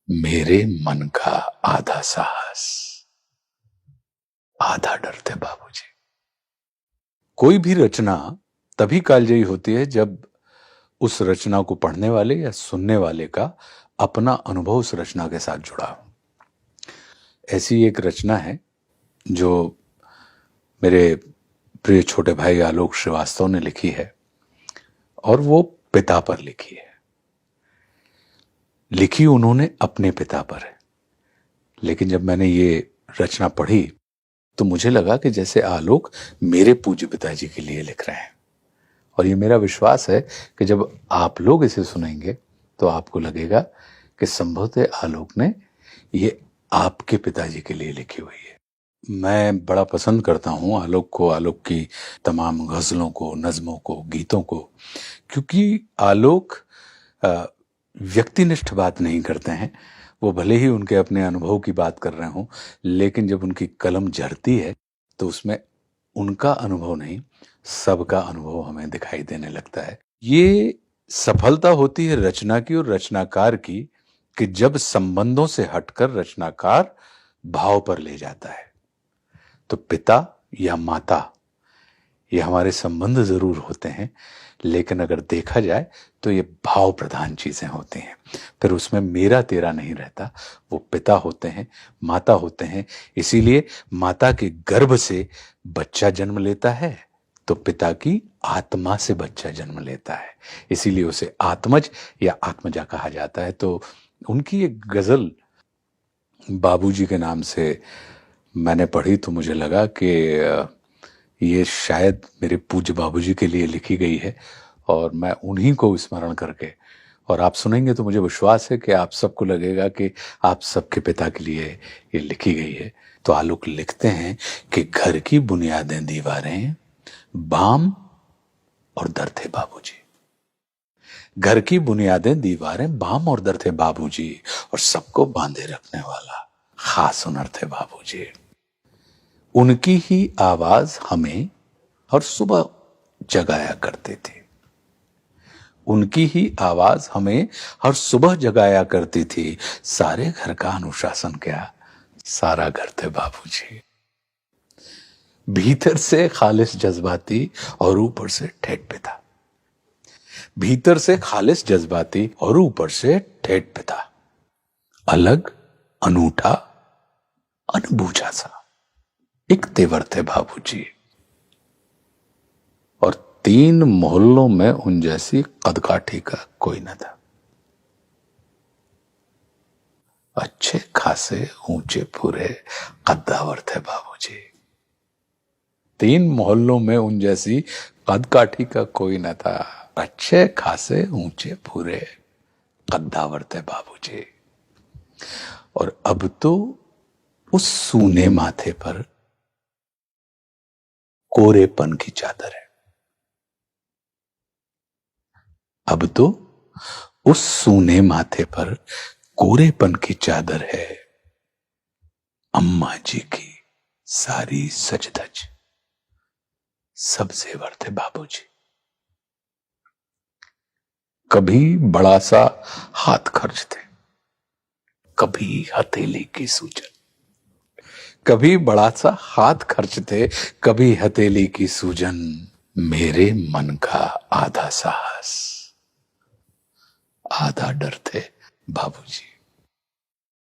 मेरे मन का आधा साहस, आधा डर थे बाबूजी। कोई भी रचना तभी कालजयी होती है जब उस रचना को पढ़ने वाले या सुनने वाले का अपना अनुभव उस रचना के साथ जुड़ा हो। ऐसी एक रचना है जो मेरे प्रिय छोटे भाई आलोक श्रीवास्तव ने लिखी है और वो पिता पर लिखी है। लिखी उन्होंने अपने पिता पर है, लेकिन जब मैंने ये रचना पढ़ी तो मुझे लगा कि जैसे आलोक मेरे पूज्य पिताजी के लिए लिख रहे हैं। और ये मेरा विश्वास है कि जब आप लोग इसे सुनेंगे तो आपको लगेगा कि संभवतः आलोक ने ये आपके पिताजी के लिए लिखी हुई है। मैं बड़ा पसंद करता हूँ आलोक को, आलोक की तमाम गजलों को, नज्मों को, गीतों को, क्योंकि आलोक व्यक्तिनिष्ठ बात नहीं करते हैं। वो भले ही उनके अपने अनुभव की बात कर रहे हों, लेकिन जब उनकी कलम झरती है तो उसमें उनका अनुभव नहीं, सबका अनुभव हमें दिखाई देने लगता है। ये सफलता होती है रचना की और रचनाकार की कि जब संबंधों से हटकर रचनाकार भाव पर ले जाता है। तो पिता या माता ये हमारे संबंध जरूर होते हैं, लेकिन अगर देखा जाए तो ये भाव प्रधान चीजें होती हैं। फिर उसमें मेरा तेरा नहीं रहता, वो पिता होते हैं, माता होते हैं। इसीलिए माता के गर्भ से बच्चा जन्म लेता है तो पिता की आत्मा से बच्चा जन्म लेता है, इसीलिए उसे आत्मज या आत्मजा कहा जाता है। तो उनकी एक गजल बाबूजी के नाम से मैंने पढ़ी तो मुझे लगा कि ये शायद मेरे पूज्य बाबूजी के लिए लिखी गई है और मैं उन्हीं को स्मरण करके, और आप सुनेंगे तो मुझे विश्वास है कि आप सबको लगेगा कि आप सबके पिता के लिए ये लिखी गई है। तो आलोक लिखते हैं कि घर की बुनियादें दीवारें, बाम और दर थे बाबूजी। घर की बुनियादें दीवारें, बाम और दर थे बाबूजी, और सबको बांधे रखने वाला खास हुनर थे बाबूजी। उनकी ही आवाज हमें हर सुबह जगाया करती थी। उनकी ही आवाज हमें हर सुबह जगाया करती थी। सारे घर का अनुशासन क्या, सारा घर थे बाबूजी। भीतर से खालिस जज्बाती और ऊपर से ठेठ पिता। भीतर से खालिस जज्बाती और ऊपर से ठेठ पिता। अलग, अनूठा, अनबूझा सा एक तेवर थे बाबूजी। और 3 मोहल्लों में उन जैसी कदकाठी का कोई न था। अच्छे खासे ऊंचे पूरे कद्दावर थे बाबूजी। 3 मोहल्लों में उन जैसी कदकाठी का कोई न था। अच्छे खासे ऊंचे पूरे कद्दावर थे बाबूजी। और अब तो उस सूने माथे पर कोरेपन की चादर है। अब तो उस सूने माथे पर कोरेपन की चादर है। अम्मा जी की सारी सजधज सब जेवर थे बाबूजी। कभी बड़ा सा हाथ खर्च थे, कभी हथेली की सूजन। कभी बड़ा सा हाथ खर्च थे, कभी हथेली की सूजन। मेरे मन का आधा साहस, आधा डर थे बाबूजी।